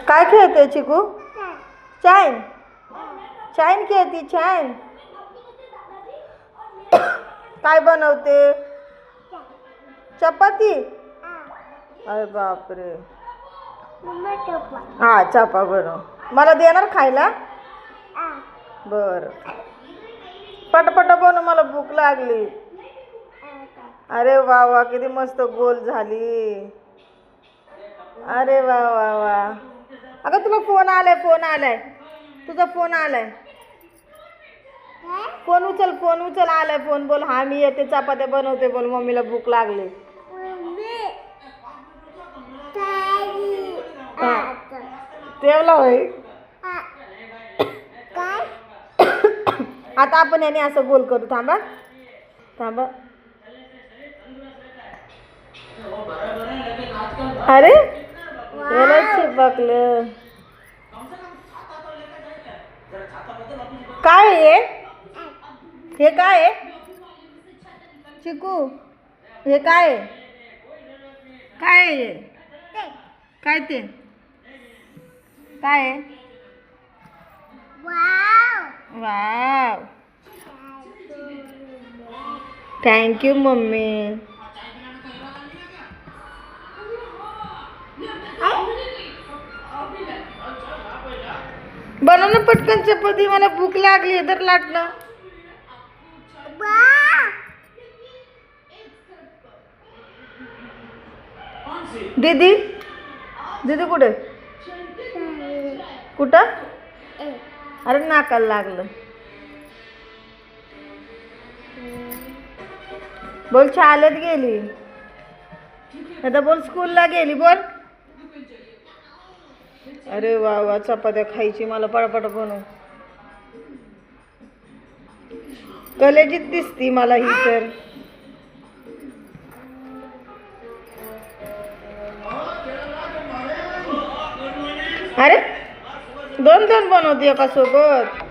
काय खेळते चिकू? चाइन चाइन खेळती चाइन. काय बनवते? चपाती. अरे बापरे. हा चपा बनव. मला देणार खायला? बर. पटपट बनव, मला भूक लागली. अरे वा वा, किती मस्त गोल झाली. अरे वा वा वा. अगं तुला फोन आलाय, फोन आलाय, तुझा फोन आलाय. फोन उचल, फोन उचल. आलाय फोन. बोल हा मी येते, चपात्या बनवते. बोल मम्मीला भूक लागली. ठेवला होय. आता आपण याने असं गोल करू. थांबा थांबा. अरे याला चिपकलं. काय आहे हे? काय आहे चिकू? हे काय आहे? काय आहे? काय ते? काय आहे? वाव. Thank you mummy. बनव ना पटकन चपाती, मला भूक लागली. तर लाटणं. दीदी, दीदी कुठे? कुठं? अरे नाकाला लागलं. बोल शाळेत गेली. आता बोल स्कूलला गेली. बोल. अरे वा वा, चपात्या खायची मला. पटापट बनव. कलेजीत दिसती मला ही तर. अरे दोन दोन बनवते एका सोबत.